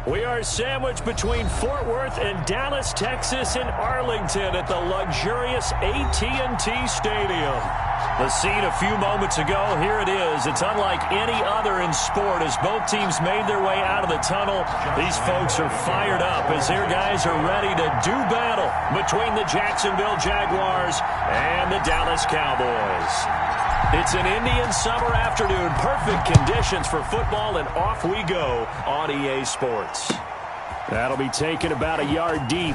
We are sandwiched between Fort Worth and Dallas, Texas, and Arlington at the luxurious AT&T Stadium. The scene a few moments ago, here it is. It's unlike any other in sport as both teams made their way out of the tunnel. These folks are fired up as their guys are ready to do battle between the Jacksonville Jaguars and the Dallas Cowboys. It's an Indian summer afternoon, perfect conditions for football, and off we go on EA Sports. That'll be taken about a yard deep.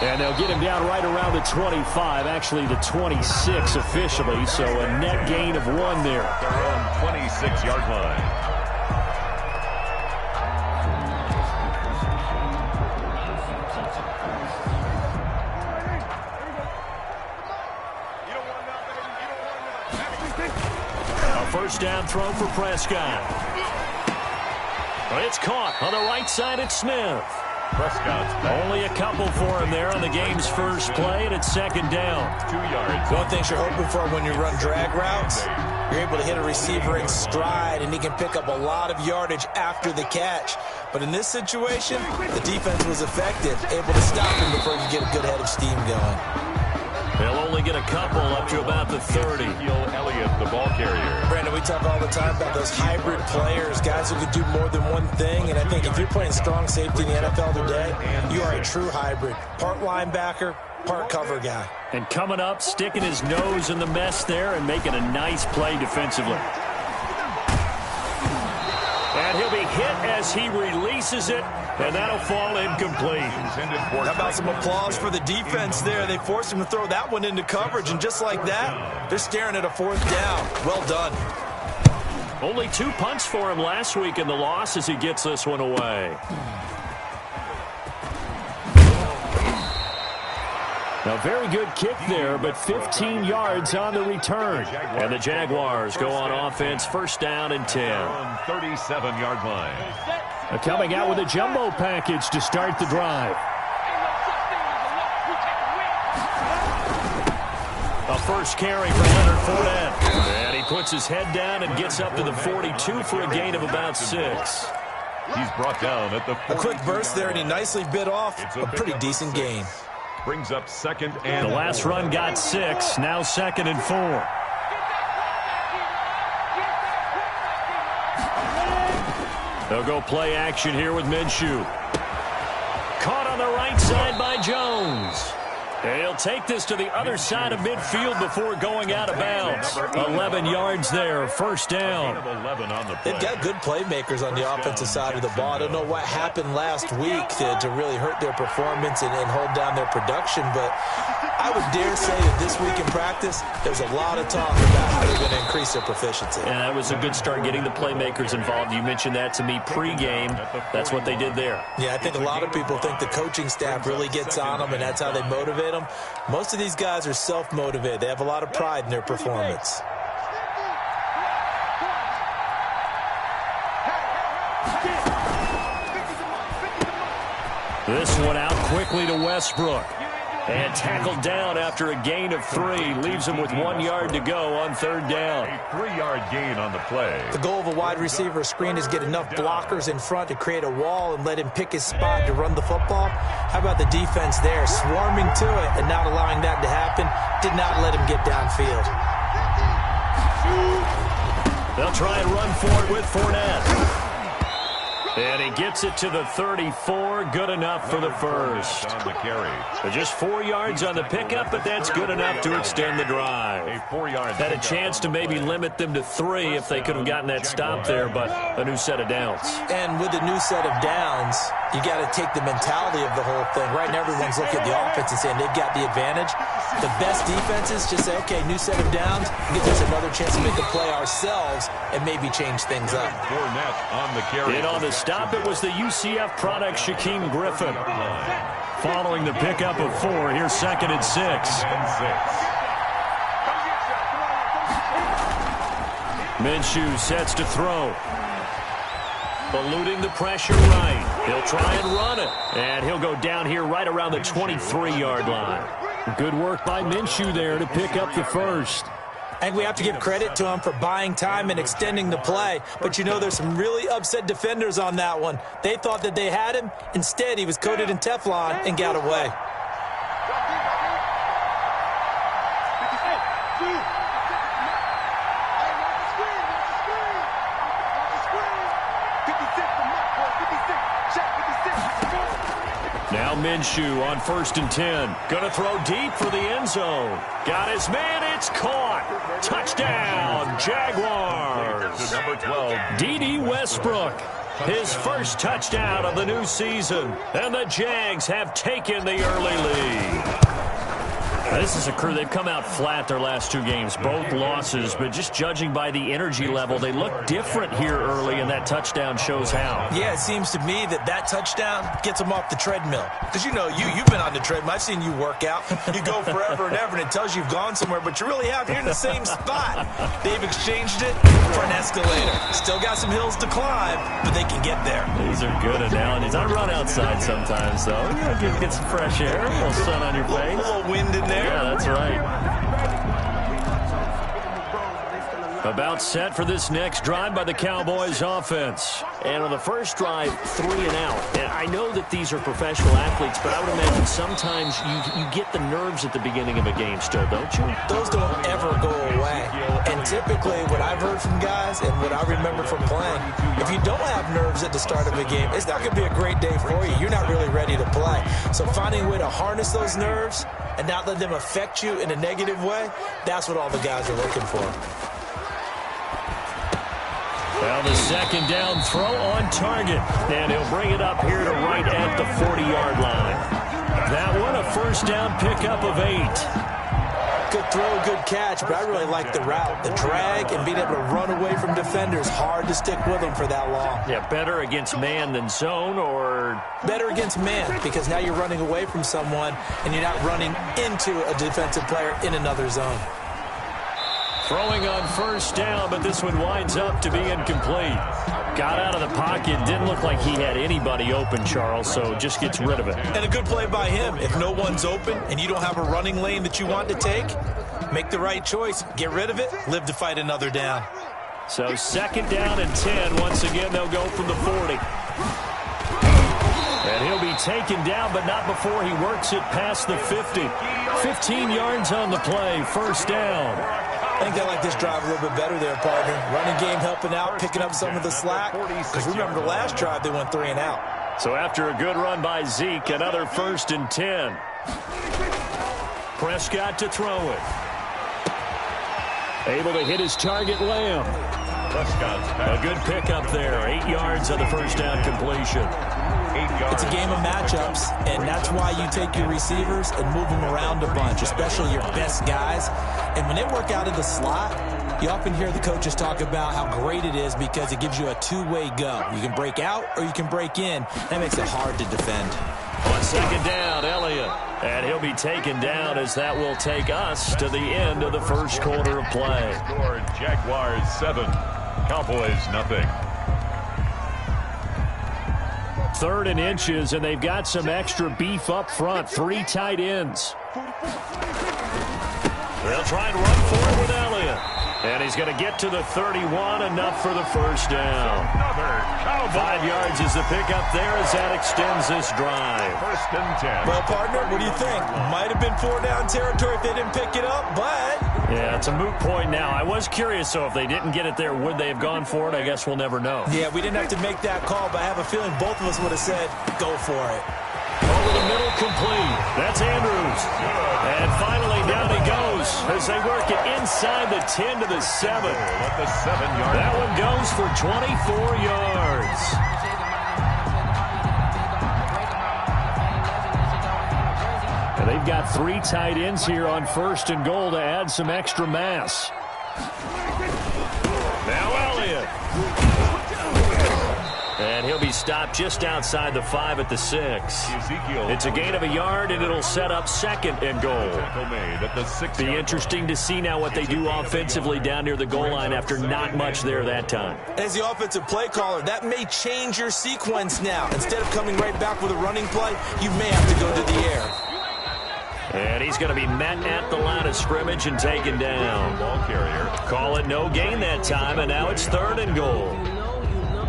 And they'll get him down right around the 25, actually the 26 officially, so a net gain of 1 there. Their own 26-yard line. First down throw for Prescott. It's caught on the right side at Smith. Prescott's only a couple for him there on the game's first play, and it's second down. 2 yards. One thing you're hoping for when you run drag routes, you're able to hit a receiver in stride, and he can pick up a lot of yardage after the catch. But in this situation, the defense was effective, able to stop him before you get a good head of steam going. They'll only get a couple up to about the 30. Elliott, the ball carrier. Brandon, we talk all the time about those hybrid players, guys who can do more than one thing. And I think if you're playing strong safety in the NFL today, you are a true hybrid. Part linebacker, part cover guy. And coming up, sticking his nose in the mess there and making a nice play defensively. And he'll be hit as he releases it, and that'll fall incomplete. How about some applause for the defense there? They forced him to throw that one into coverage, and just like that, they're staring at a 4th down. Well done. Only 2 punts for him last week in the loss as he gets this one away. A very good kick there, but 15 yards on the return. And the Jaguars go on offense, first down and 10. On 37-yard line. Coming out with a jumbo package to start the drive. A first carry for Leonard Fournette. And he puts his head down and gets up to the 42 for a gain of about 6. He's brought down at the 42. A quick burst there, and he nicely bit off a pretty decent gain. Brings up second and the last run got 6, now second and 4. They'll go play action here with Minshew. Caught on the right side by Jones. And he'll take this to the other side of midfield before going out of bounds. 11 yards there, first down. They've got good playmakers on the offensive side of the ball. I don't know what happened last week to really hurt their performance and hold down their production, but I would dare say that this week in practice, there's a lot of talk about how they're going to increase their proficiency. And that was a good start getting the playmakers involved. You mentioned that to me pregame. That's what they did there. Yeah, I think a lot of people think the coaching staff really gets on them, and that's how they motivate them. Most of these guys are self-motivated. They have a lot of pride in their performance. This one out quickly to Westbrook. And tackled down after a gain of 3. Leaves him with 1 yard to go on third down. A 3-yard gain on the play. The goal of a wide receiver screen is get enough blockers in front to create a wall and let him pick his spot to run the football. How about the defense there, swarming to it and not allowing that to happen? Did not let him get downfield. They'll try and run for it with Fournette. And he gets it to the 34. Good enough for the first. On the carry. Just 4 yards on the pickup, but that's good enough to extend the drive. A 4-yard Had a chance to maybe limit them to 3 if they could have gotten that stop there, but a new set of downs. And with a new set of downs, you got to take the mentality of the whole thing. Right now, everyone's looking at the offense and saying they've got the advantage. The best defenses just say, okay, new set of downs, gives us another chance to make a play ourselves and maybe change things up. Fournette on the carry. And on the stop, it was the UCF product, Shaquem Griffin. Following the pickup of 4, here's second and 6. Minshew sets to throw. Eluding the pressure right. He'll try and run it. And he'll go down here right around the 23-yard line. Good work by Minshew there to pick up the first. I think we have to give credit to him for buying time and extending the play. But, you know, there's some really upset defenders on that one. They thought that they had him. Instead, he was coated in Teflon and got away. Now Minshew on 1st and 10. Going to throw deep for the end zone. Got his man. It's caught. Touchdown, Jaguars. Number 12. D.D. Westbrook. His first touchdown of the new season. And the Jags have taken the early lead. This is a crew. They've come out flat their last 2 games, both losses, but just judging by the energy level, they look different here early, and that touchdown shows how. Yeah, it seems to me that touchdown gets them off the treadmill. Because, you know, you've been on the treadmill. I've seen you work out. You go forever and ever, and it tells you you've gone somewhere, but you really have here in the same spot. They've exchanged it for an escalator. Still got some hills to climb, but they can get there. These are good analogies. I run outside sometimes, though. You know, get some fresh air, a little sun on your face. A little wind in there. Yeah, that's right. About set for this next drive by the Cowboys offense. And on the first drive, 3 and out. And I know that these are professional athletes, but I would imagine sometimes you get the nerves at the beginning of a game still, don't you? Those don't ever go away. And typically what I've heard from guys and what I remember from playing, if you don't have nerves at the start of a game, it's not going to be a great day for you. You're not really ready to play. So finding a way to harness those nerves and not let them affect you in a negative way, that's what all the guys are looking for. Well, the second down throw on target. And he'll bring it up here to right at the 40-yard line. That one, a first down pickup of 8. Good throw, good catch, but I really like the route. The drag and being able to run away from defenders, hard to stick with them for that long. Yeah, better against man than zone, or? Better against man, because now you're running away from someone and you're not running into a defensive player in another zone. Throwing on first down, but this one winds up to be incomplete. Got out of the pocket. Didn't look like he had anybody open, Charles, so just gets rid of it. And a good play by him. If no one's open and you don't have a running lane that you want to take, make the right choice. Get rid of it. Live to fight another down. So second down and 10. Once again, they'll go from the 40. And he'll be taken down, but not before he works it past the 50. 15 yards on the play. First down. I think they like this drive a little bit better there, partner. Running game helping out, picking up some of the slack. Because remember the last drive, they went 3 and out. So after a good run by Zeke, another 1st and 10. Prescott to throw it. Able to hit his target, Lamb. A good pickup there. 8 yards on the first down completion. It's a game of matchups, and that's why you take your receivers and move them around a bunch, especially your best guys. And when they work out of the slot, you often hear the coaches talk about how great it is because it gives you a two-way go. You can break out or you can break in. That makes it hard to defend. On second down, Elliott. And he'll be taken down as that will take us to the end of the first quarter of play. Score Jaguars 7, Cowboys nothing. 3rd and inches, and they've got some extra beef up front. 3 tight ends. They'll try and run forward with Elliott. And he's going to get to the 31, enough for the first down. 5 yards is the pickup there as that extends this drive. 1st and 10. Well, partner, what do you think? Might have been 4-down territory if they didn't pick it up, but... Yeah, it's a moot point now. I was curious, so if they didn't get it there, would they have gone for it? I guess we'll never know. Yeah, we didn't have to make that call, but I have a feeling both of us would have said, go for it. Over the middle, complete. That's Andrews. And finally, down he goes as they work it inside the 10 to the 7. At the 7-yard. That one goes for 24 yards. And they've got 3 tight ends here on 1st and goal to add some extra mass. Now Elliott. And he'll be stopped just outside the 5 at the 6. It's a gain of a yard, and it'll set up 2nd and goal. Be interesting to see now what they do offensively down near the goal line after not much there that time. As the offensive play caller, that may change your sequence now. Instead of coming right back with a running play, you may have to go to the air. And he's going to be met at the line of scrimmage and taken down. Ball carrier. Call it no gain that time, and now it's 3rd and goal.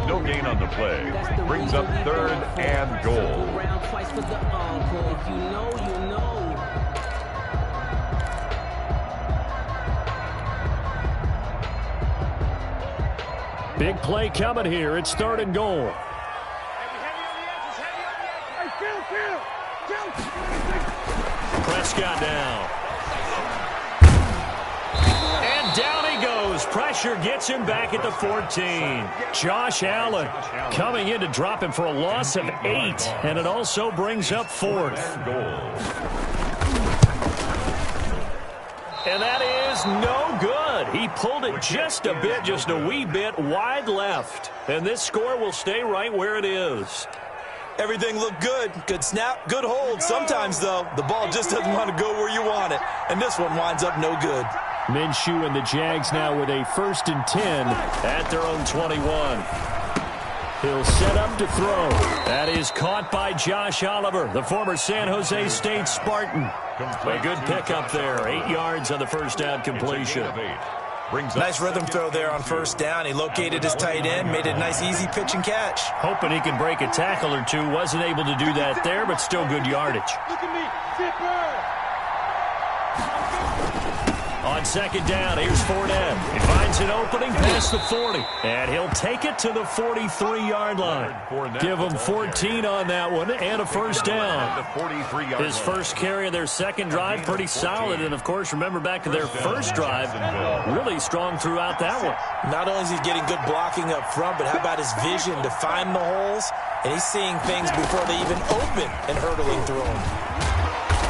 No gain on the play. Brings up 3rd and goal. Big play coming here. It's 3rd and goal. Prescott down. And down he goes. Pressure gets him back at the 14. Josh Allen coming in to drop him for a loss of 8. And it also brings up 4th. And that is no good. He pulled it just a wee bit wide left. And this score will stay right where it is. Everything looked good. Good snap, good hold. Sometimes, though, the ball just doesn't want to go where you want it. And this one winds up no good. Minshew and the Jags now with a 1st and 10 at their own 21. He'll set up to throw. That is caught by Josh Oliver, the former San Jose State Spartan. A good pickup there. 8 yards on the first down completion. Nice rhythm throw there on 1st down. He located his tight end, made it a nice, easy pitch and catch. Hoping he can break a tackle or two. Wasn't able to do that there, but still good yardage. Look at me, zipper. On 2nd down, here's Fournette. He finds an opening past the 40. And he'll take it to the 43-yard line. Give him 14 on that one and a 1st down. His first carry of their 2nd drive, pretty solid. And, of course, remember back to their 1st drive, really strong throughout that one. Not only is he getting good blocking up front, but how about his vision to find the holes? And he's seeing things before they even open and hurtling through them.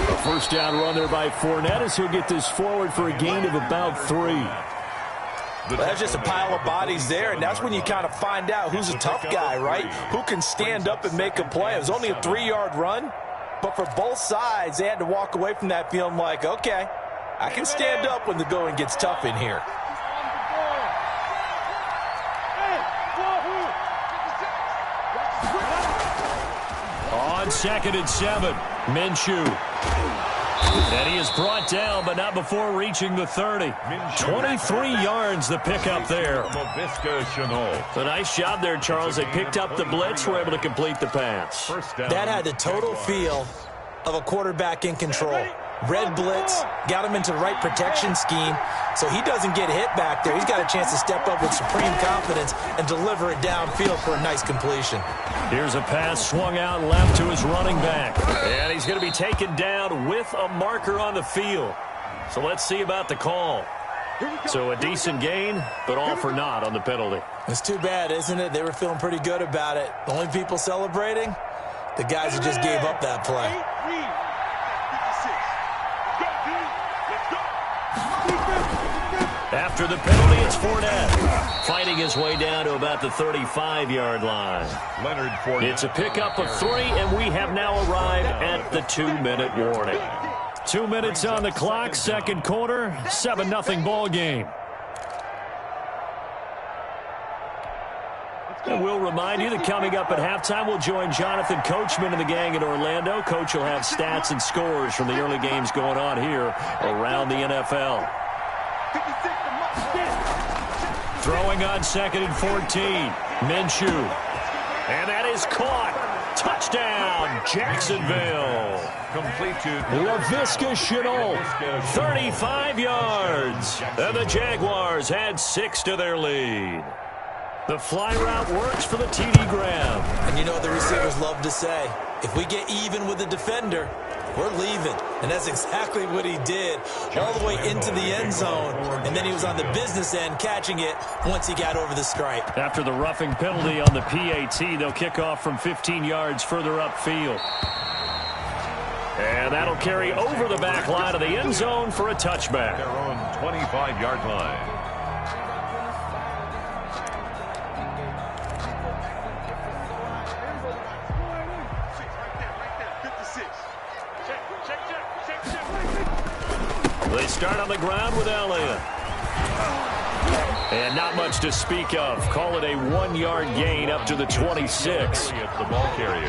A 1st down run there by Fournette as he'll get this forward for a gain of about 3. Well, that's just a pile of bodies there, and that's when you kind of find out who's a tough guy, right? Who can stand up and make a play. It was only a 3-yard run, but for both sides, they had to walk away from that feeling like, okay, I can stand up when the going gets tough in here. On 2nd and 7, Minshew. And he is brought down, but not before reaching the 30. 23 yards the pickup there. A nice job there, Charles. They picked up the blitz, were able to complete the pass. That had the total feel of a quarterback in control. Red blitz, got him into the right protection scheme, so he doesn't get hit back there. He's got a chance to step up with supreme confidence and deliver it downfield for a nice completion. Here's a pass swung out left to his running back. And he's going to be taken down with a marker on the field. So let's see about the call. So a decent gain, but all for naught on the penalty. It's too bad, isn't it? They were feeling pretty good about it. The only people celebrating, the guys who just gave up that play. After the penalty, it's Fournette fighting his way down to about the 35-yard line. Leonard Fournette. It's a pickup of 3, and we have now arrived at the 2-minute warning. 2 minutes on the clock, 2nd quarter, 7-0 ball game. And we'll remind you that coming up at halftime, we'll join Jonathan Coachman and the gang in Orlando. Coach will have stats and scores from the early games going on here around the NFL. Throwing on 2nd and 14. Minshew. And that is caught. Touchdown, Jacksonville. Complete to Laviska Shenault, 35 yards. And the Jaguars had 6 to their lead. The fly route works for the TD Graham. And you know what the receivers love to say? If we get even with the defender, we're leaving. And that's exactly what he did, all the way into the end zone. And then he was on the business end catching it once he got over the stripe. After the roughing penalty on the PAT, they'll kick off from 15 yards further upfield. And that'll carry over the back line of the end zone for a touchback. their own 25-yard line. They start on the ground with Elliott. And not much to speak of. Call it a 1-yard gain up to the 26. The ball carrier.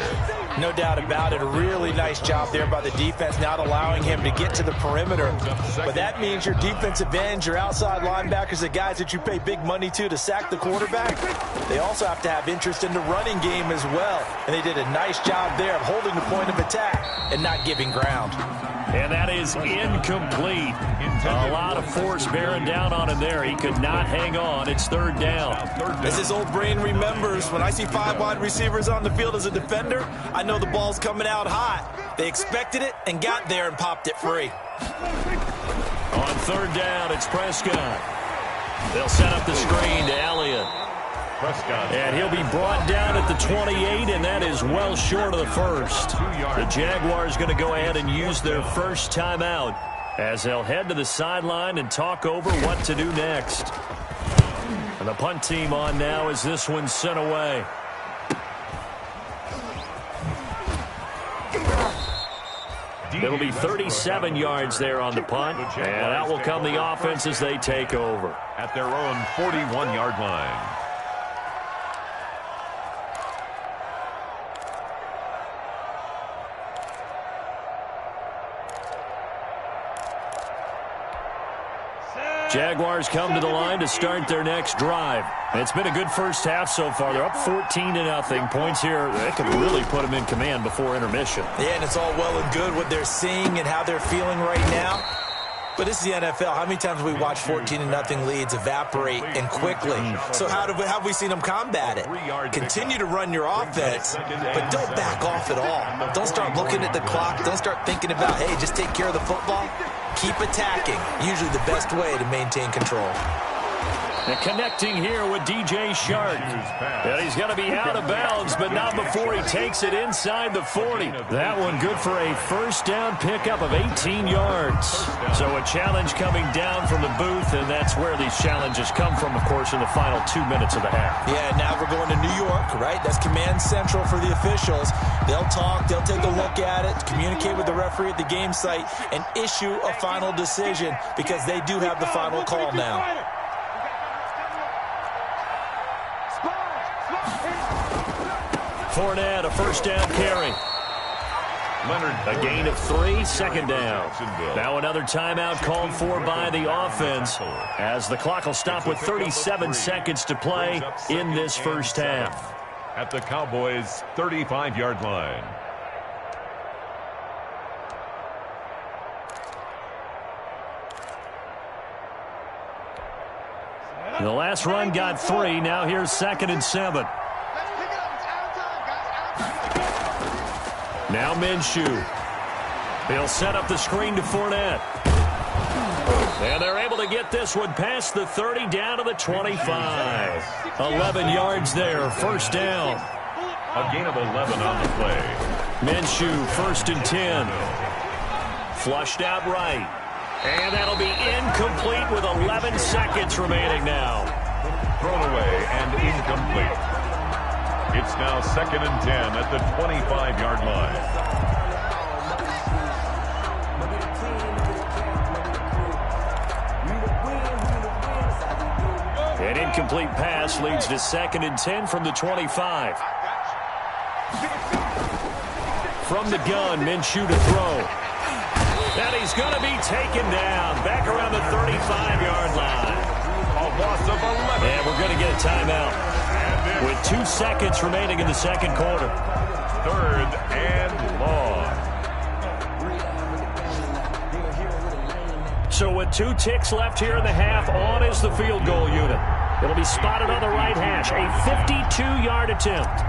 No doubt about it. A really nice job there by the defense, not allowing him to get to the perimeter. But that means your defensive ends, your outside linebackers, the guys that you pay big money to sack the quarterback, they also have to have interest in the running game as well. And they did a nice job there of holding the point of attack and not giving ground. And that is incomplete. A lot of force bearing down on him there. He could not hang on. It's third down. As his old brain remembers, when I see 5 wide receivers on the field as a defender, I know the ball's coming out hot. They expected it and got there and popped it free. On third down, it's Prescott. They'll set up the screen to Elliott. And he'll be brought down at the 28, and that is well short of the first. The Jaguars going to go ahead and use their first timeout as they'll head to the sideline and talk over what to do next. And the punt team on now as this one's sent away. It'll be 37 yards there on the punt, and out will come the offense as they take over. At their own 41-yard line. Jaguars come to the line to start their next drive. It's been a good first half so far. They're up 14-0. Points here, they could really put them in command before intermission. Yeah, and it's all well and good what they're seeing and how they're feeling right now. But this is the NFL. How many times have we watched 14-0 leads evaporate and quickly? So how have we seen them combat it? Continue to run your offense, but don't back off at all. Don't start looking at the clock. Don't start thinking about, hey, just take care of the football. Keep attacking. Usually the best way to maintain control. And connecting here with DJ Shark. And he's going to be out of bounds, but not before he takes it inside the 40. That one good for a first down pickup of 18 yards. So a challenge coming down from the booth, and that's where these challenges come from, of course, in the final 2 minutes of the half. Yeah, now we're going to New York, right? That's command central for the officials. They'll talk, they'll take a look at it, communicate with the referee at the game site, and issue a final decision because they do have the final call now. Fournette, a first down carry. A gain of 3, second down. Now another timeout called for by the offense as the clock will stop with 37 seconds to play in this first half. At the Cowboys' 35-yard line. The last run got 3. Now here's 2nd and 7. Now Minshew. He'll set up the screen to Fournette. And they're able to get this one past the 30 down to the 25. 11 yards there, first down. A gain of 11 on the play. Minshew, 1st and 10. Flushed out right. And that'll be incomplete with 11 seconds remaining now. Thrown away and incomplete. It's now 2nd and 10 at the 25-yard line. An incomplete pass leads to 2nd and 10 from the 25. From the gun, Minshew to throw. And he's going to be taken down back around the 35-yard line. A loss of 11. And we're going to get a timeout with 2 seconds remaining in the second quarter. 3rd and long. So with 2 ticks left here in the half, on is the field goal unit. It'll be spotted on the right hash. A 52-yard attempt.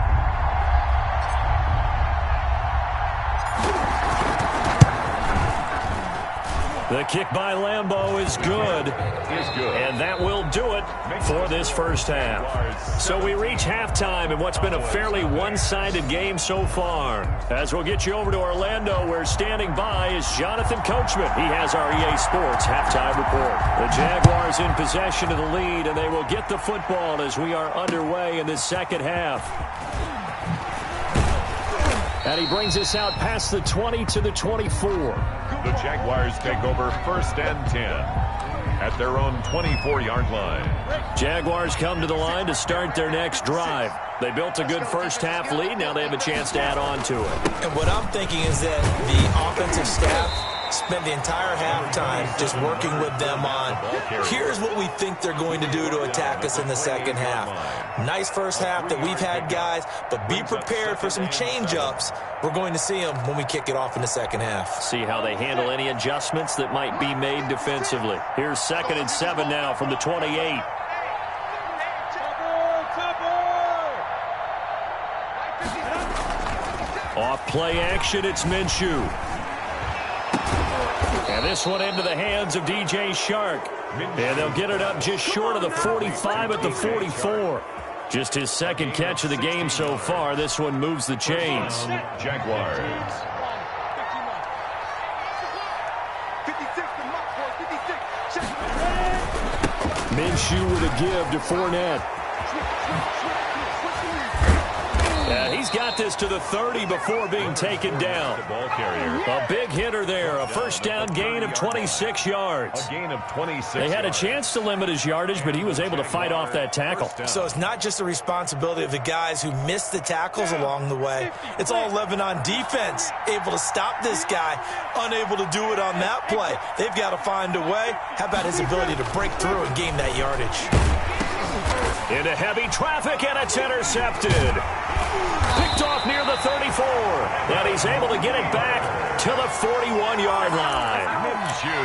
The kick by Lambeau is good. And that will do it for this first half. So we reach halftime in what's been a fairly one-sided game so far. As we'll get you over to Orlando, where standing by is Jonathan Coachman. He has our EA Sports halftime report. The Jaguars in possession of the lead, and they will get the football as we are underway in this second half. And he brings us out past the 20 to the 24. The Jaguars take over 1st and 10. at their own 24-yard line. Jaguars come to the line to start their next drive. They built a good first-half lead. Now they have a chance to add on to it. And what I'm thinking is that the offensive staff spent the entire halftime just working with them on, here's what we think they're going to do to attack us in the second half. Nice first half that we've had, guys, but be prepared for some change-ups. We're going to see them when we kick it off in the second half. See how they handle any adjustments that might be made defensively. Here's 2nd and 7 now from the 28. Off play action, it's Minshew. And this one into the hands of DJ Shark. And they'll get it up just short of the 45 at the 44. Just his second catch of the game so far. This one moves the chains. Jaguars. Minshew with a give to Fournette. He's got this to the 30 before being taken down. A big hitter there. A first down gain of 26 yards. A gain of 26 They had a chance to limit his yardage, but he was able to fight off that tackle. So it's not just the responsibility of the guys who missed the tackles along the way. It's all Lebanon defense, able to stop this guy, unable to do it on that play. They've got to find a way. How about his ability to break through and gain that yardage? Into heavy traffic, and it's intercepted. Picked off near the 34. And he's able to get it back to the 41-yard line.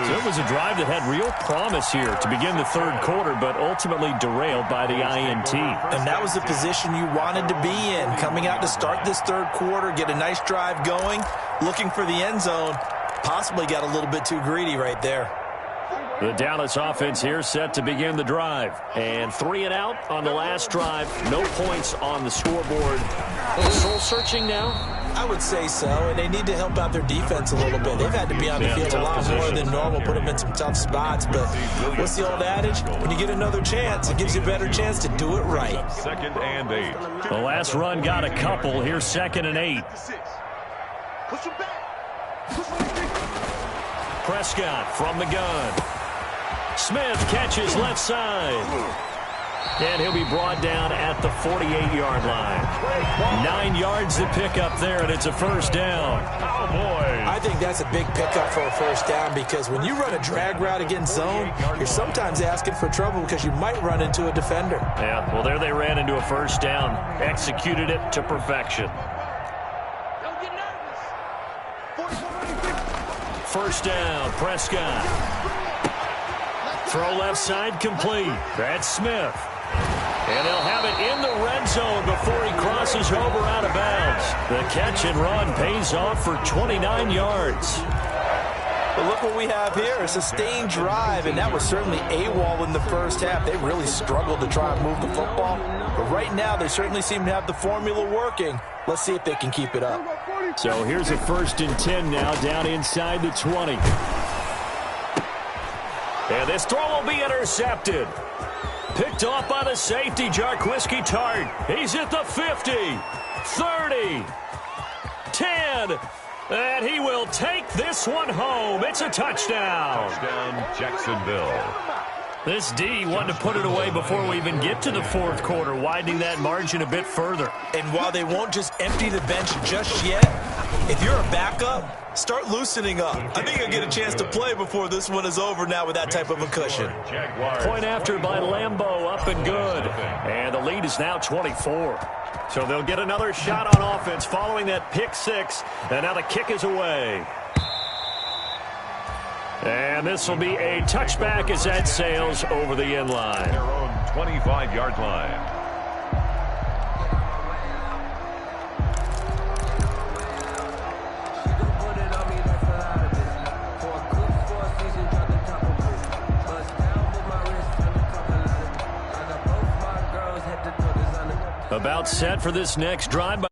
So it was a drive that had real promise here to begin the third quarter, but ultimately derailed by the INT. And that was the position you wanted to be in. Coming out to start this third quarter, get a nice drive going, looking for the end zone. Possibly got a little bit too greedy right there. The Dallas offense here set to begin the drive. And 3 and out on the last drive. No points on the scoreboard. Soul searching now? I would say so, and they need to help out their defense a little bit. They've had to be on the field a lot more than normal, put them in some tough spots. But what's the old adage? When you get another chance, it gives you a better chance to do it right. 2nd and 8. The last run got a couple. Here's 2nd and 8. Prescott from the gun. Smith catches left side. And he'll be brought down at the 48-yard line. 9 yards to pick up there, and it's a first down. Cowboys. I think that's a big pickup for a first down because when you run a drag route against zone, you're sometimes asking for trouble because you might run into a defender. Yeah, well, there they ran into a first down. Executed it to perfection. First down, Prescott. Throw left side complete. That's Smith. And they'll have it in the red zone before he crosses over out of bounds. The catch and run pays off for 29 yards. But look what we have here, a sustained drive, and that was certainly AWOL in the first half. They really struggled to try and move the football. But right now, they certainly seem to have the formula working. Let's see if they can keep it up. So here's a 1st and 10 now, down inside the 20. And this throw will be intercepted. Picked off by the safety, Jarquiski Tart. He's at the 50, 30, 10, and he will take this one home. It's a touchdown. Touchdown, Jacksonville. This D wanted to put it away before we even get to the fourth quarter, widening that margin a bit further. And while they won't just empty the bench just yet, if you're a backup, start loosening up. I think you'll get a chance to play before this one is over now with that type of a cushion. Point after by Lambeau, up and good. And the lead is now 24. So they'll get another shot on offense following that pick six. And now the kick is away. And this will be a touchback as that sails over the end line. Their own 25-yard line. About set for this next drive.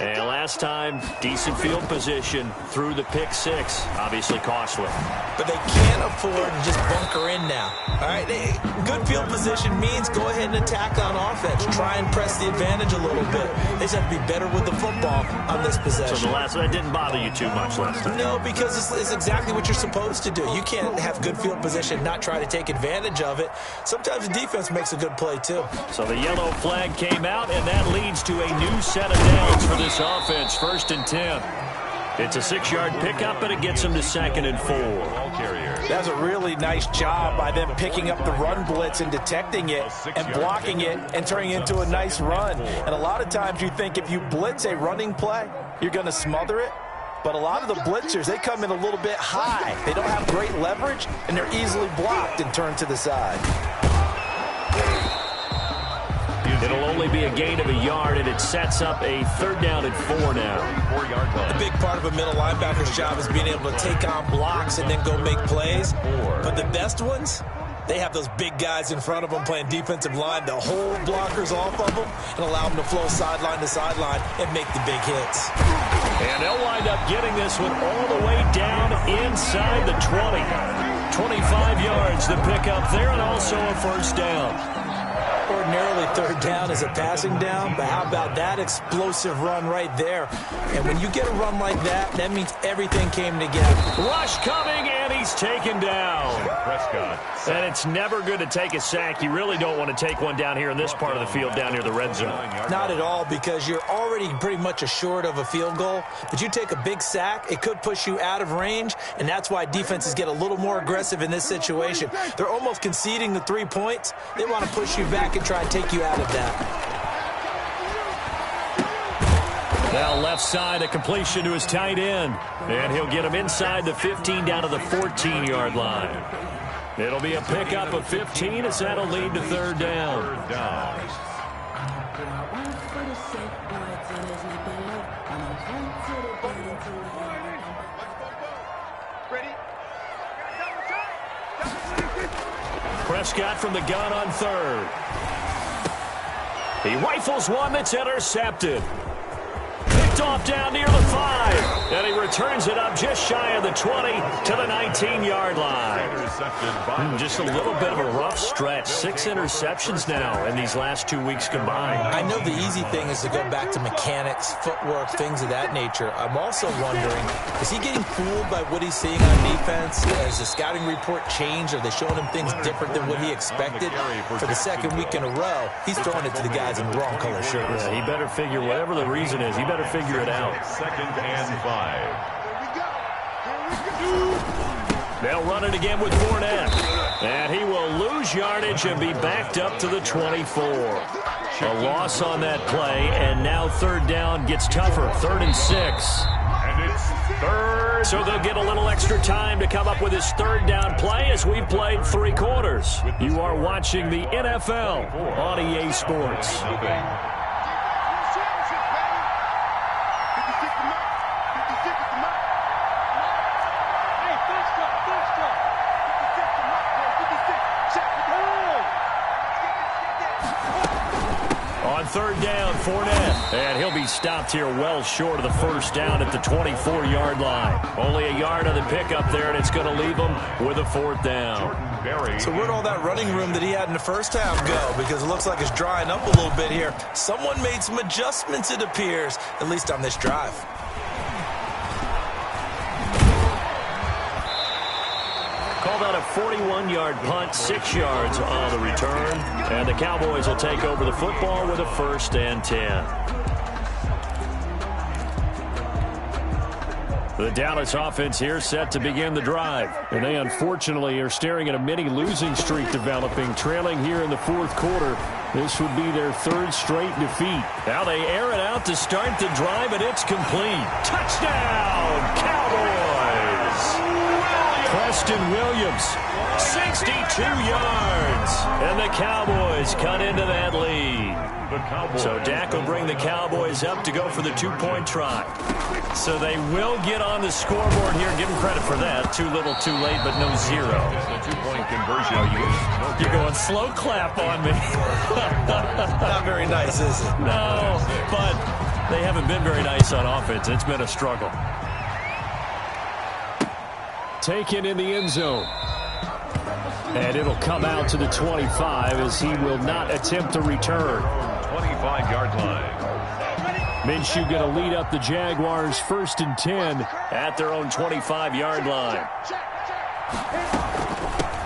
And last time, decent field position through the pick six. Obviously costly. But they can't afford to just bunker in now. All right, good field position means go ahead and attack on offense. Try and press the advantage a little bit. They just have to be better with the football on this possession. So that didn't bother you too much last time? No, because it's exactly what you're supposed to do. You can't have good field position, not try to take advantage of it. Sometimes the defense makes a good play, too. So the yellow flag came out, and that leads to a new set of downs for this offense. 1st and 10. It's a 6-yard pickup, and it gets them to 2nd and 4. That's a really nice job by them picking up the run blitz and detecting it and blocking it and turning it into a nice run. And a lot of times you think if you blitz a running play, you're going to smother it. But a lot of the blitzers, they come in a little bit high. They don't have great leverage, and they're easily blocked and turned to the side. It'll only be a gain of a yard, and it sets up a 3rd down and 4 now. A big part of a middle linebacker's job is being able to take on blocks and then go make plays. But the best ones, they have those big guys in front of them playing defensive line to hold blockers off of them and allow them to flow sideline to sideline and make the big hits. And they'll wind up getting this one all the way down inside the 20. 25 yards to pick up there, and also a 1st down. Ordinarily 3rd down is a passing down, but how about that explosive run right there? And when you get a run like that, that means everything came together. Rush coming, and he's taken down. Prescott. And it's never good to take a sack. You really don't want to take one down here in this part of the field, down near the red zone. Not at all, because you're already pretty much assured of a field goal. But you take a big sack, it could push you out of range, and that's why defenses get a little more aggressive in this situation. They're almost conceding the 3 points. They want to push you back and try and take you out of that. Now left side, a completion to his tight end. And he'll get him inside the 15 down to the 14-yard line. It'll be a pickup of 15 as that'll lead to 3rd down. Prescott from the gun on 3rd. He rifles one that's intercepted. Picked off down near the 5. And he returns it up just shy of the 20 to the 19-yard line. Just a little bit of a rough stretch. 6 interceptions now in these last 2 weeks combined. I know the easy thing is to go back to mechanics, footwork, things of that nature. I'm also wondering, is he getting fooled by what he's seeing on defense? Has the scouting report changed? Are they showing him things different than what he expected? For the 2nd week in a row, he's throwing it to the guys in the wrong color shirts. Yeah, he better figure, whatever the reason is, he better figure it out. 2nd and 5. They'll run it again with Fournette. And he will lose yardage and be backed up to the 24. A loss on that play, and now 3rd down gets tougher. 3rd and 6. And it's 3rd. So they'll get a little extra time to come up with his 3rd down play as we've played 3 quarters. You are watching the NFL on EA Sports. On 3rd down, Fournette. And he'll be stopped here well short of the 1st down at the 24-yard line. Only a yard on the pickup there, and it's going to leave him with a 4th down. So where'd all that running room that he had in the first half go? Because it looks like it's drying up a little bit here. Someone made some adjustments, it appears, at least on this drive. Called out a 41-yard punt, 6 yards on the return. And the Cowboys will take over the football with a 1st and 10. The Dallas offense here set to begin the drive. And they unfortunately are staring at a mini losing streak developing, trailing here in the 4th quarter. This would be their 3rd straight defeat. Now they air it out to start the drive, and it's complete. Touchdown, Cowboys! Preston Williams, 62 yards. And the Cowboys cut into that lead. So Dak will bring the Cowboys up to go for the 2-point try. So they will get on the scoreboard here. Give them credit for that. Too little, too late, but no 0. The 2-point conversion. You're going slow clap on me. Not very nice, is it? No, but They haven't been very nice on offense. It's been a struggle. Taken in the end zone. And it'll come out to the 25 as he will not attempt to return. 25-yard line. Minshew going to lead up the Jaguars 1st and 10 at their own 25-yard line.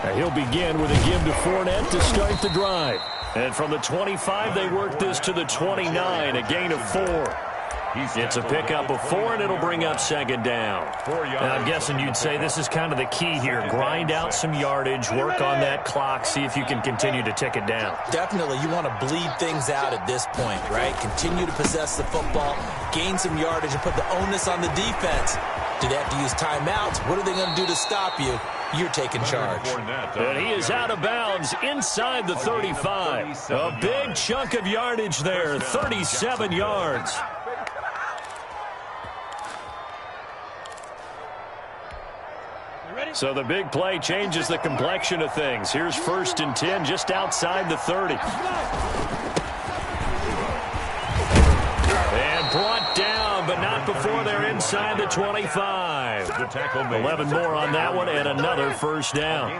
And he'll begin with a give to Fournette to start the drive. And from the 25, they work this to the 29, a gain of 4. It's a pickup of 4, and it'll bring up 2nd down. And I'm guessing you'd say this is kind of the key here. Grind out some yardage, work on that clock, see if you can continue to tick it down. Definitely, you want to bleed things out at this point, right? Continue to possess the football, gain some yardage, and put the onus on the defense. Do they have to use timeouts? What are they going to do to stop you? You're taking charge. And he is out of bounds inside the 35. A big chunk of yardage there, 37 yards. So the big play changes the complexion of things. Here's 1st and 10 just outside the 30. And brought down, but not before they're inside the 25. 11 more on that one, and another 1st down.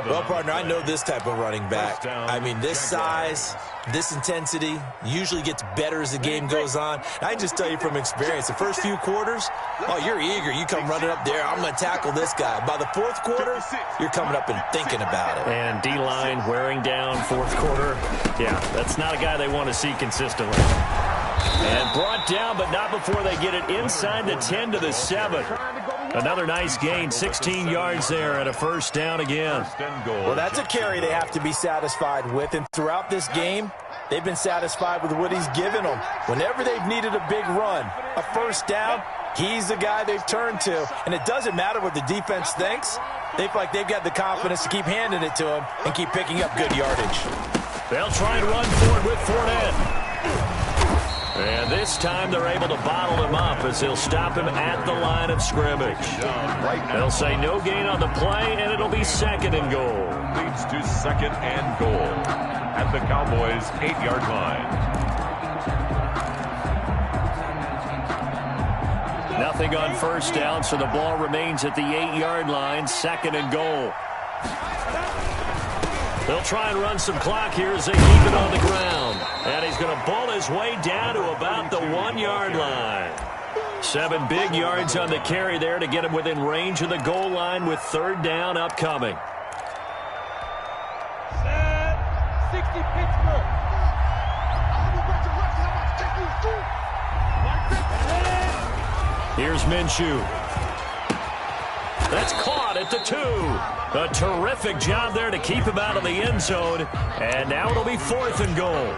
Well, partner, I know this type of running back. I mean, this size, this intensity usually gets better as the game goes on. And I just tell you from experience, the first few quarters, oh, you're eager. You come running up there, I'm going to tackle this guy. By the 4th quarter, you're coming up and thinking about it. And D-line wearing down 4th quarter. Yeah, that's not a guy they want to see consistently. And brought down, but not before they get it inside the 10 to the 7. Another nice gain, 16 yards there, and a 1st down again. Well, that's a carry they have to be satisfied with. And throughout this game, they've been satisfied with what he's given them. Whenever they've needed a big run, a 1st down, he's the guy they've turned to. And it doesn't matter what the defense thinks. They feel like they've got the confidence to keep handing it to him and keep picking up good yardage. They'll try and run forward with Fournette. And this time they're able to bottle him up as they'll stop him at the line of scrimmage. They'll say no gain on the play, and it'll be 2nd and goal. Leads to 2nd and goal at the Cowboys' 8-yard line. Nothing on 1st down, so the ball remains at the 8-yard line, 2nd and goal. They'll try and run some clock here as they keep it on the ground. And he's going to bull his way down to about the 1-yard line. 7 big yards on the carry there to get him within range of the goal line with 3rd down upcoming. 60 Pittsburgh. Here's Minshew. That's caught at the 2. A terrific job there to keep him out of the end zone. And now it'll be 4th and goal.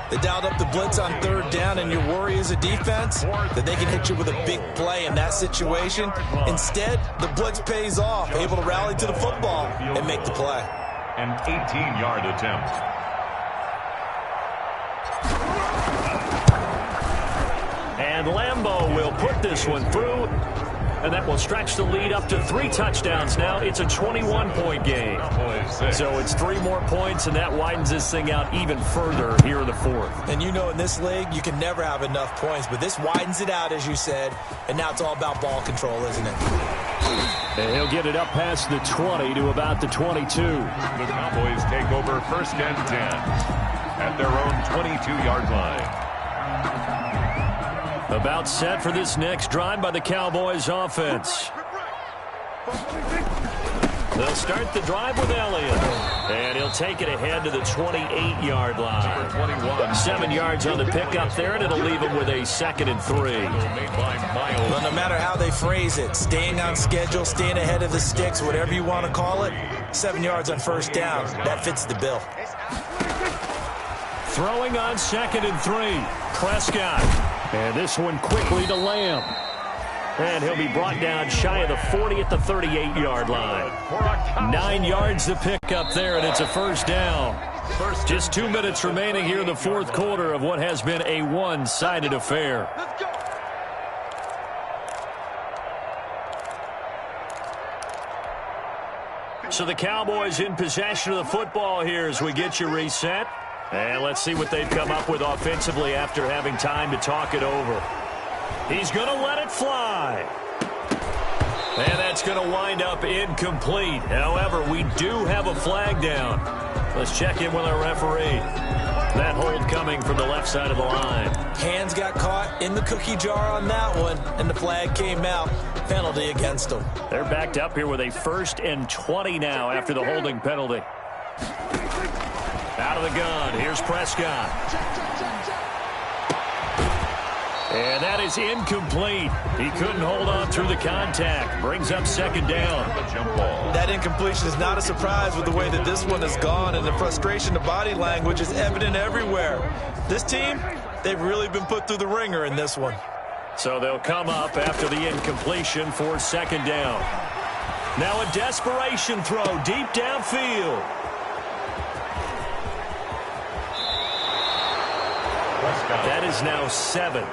They dialed up the blitz on 3rd down, and your worry as a defense that they can hit you with a big play in that situation. Instead, the blitz pays off, able to rally to the football and make the play. An 18-yard attempt. And Lambeau will put this one through. And that will stretch the lead up to 3 touchdowns now. It's a 21-point game. So it's 3 more points, and that widens this thing out even further here in the 4th. And you know in this league, you can never have enough points. But this widens it out, as you said. And now it's all about ball control, isn't it? And he'll get it up past the 20 to about the 22. The Cowboys take over 1st and 10 at their own 22-yard line. About set for this next drive by the Cowboys offense. They'll start the drive with Elliott. And he'll take it ahead to the 28-yard line. 7 yards on the pickup there, and it'll leave him with a 2nd and 3. Well, no matter how they phrase it, staying on schedule, staying ahead of the sticks, whatever you want to call it, 7 yards on 1st down, that fits the bill. Throwing on 2nd and 3. Prescott. And this one quickly to Lamb. And he'll be brought down shy of the 40 at the 38-yard line. 9 yards to pick up there, and it's a 1st down. Just 2 minutes remaining here in the 4th quarter of what has been a one-sided affair. So the Cowboys in possession of the football here as we get you reset. And let's see what they've come up with offensively after having time to talk it over. He's going to let it fly. And that's going to wind up incomplete. However, we do have a flag down. Let's check in with our referee. That hold coming from the left side of the line. Hands got caught in the cookie jar on that one, and the flag came out. Penalty against them. They're backed up here with a 1st and 20 now after the holding penalty. Out of the gun. Here's Prescott. And that is incomplete. He couldn't hold on through the contact. Brings up 2nd down. That incompletion is not a surprise with the way that this one has gone, and the frustration, the body language is evident everywhere. This team, they've really been put through the ringer in this one. So they'll come up after the incompletion for 2nd down. Now a desperation throw deep downfield. That is now 7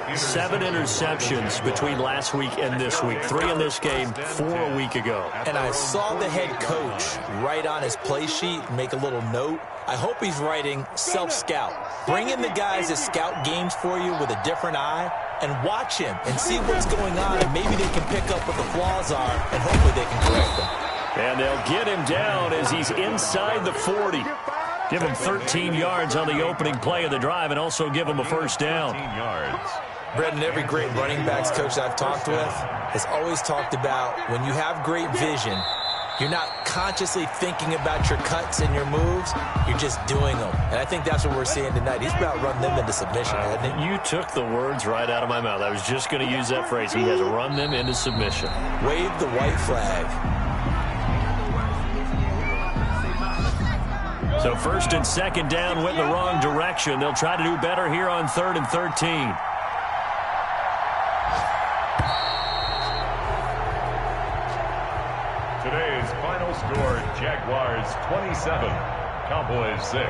interceptions between last week and this week. 3 in this game, 4 a week ago. And I saw the head coach write on his play sheet, make a little note. I hope he's writing self-scout. Bring in the guys that scout games for you with a different eye and watch him and see what's going on, and maybe they can pick up what the flaws are, and hopefully they can correct them. And they'll get him down as he's inside the 40. Give him 13 yards on the opening play of the drive and also give him a 1st down. 13 yards. Brendan, every great running backs coach I've talked with has always talked about when you have great vision, you're not consciously thinking about your cuts and your moves. You're just doing them. And I think that's what we're seeing tonight. He's about run them into submission, hasn't he? You took the words right out of my mouth. I was just going to use that phrase. He has run them into submission. Wave the white flag. So 1st and 2nd down went in the wrong direction. They'll try to do better here on 3rd and 13. Today's final score, Jaguars 27, Cowboys 6.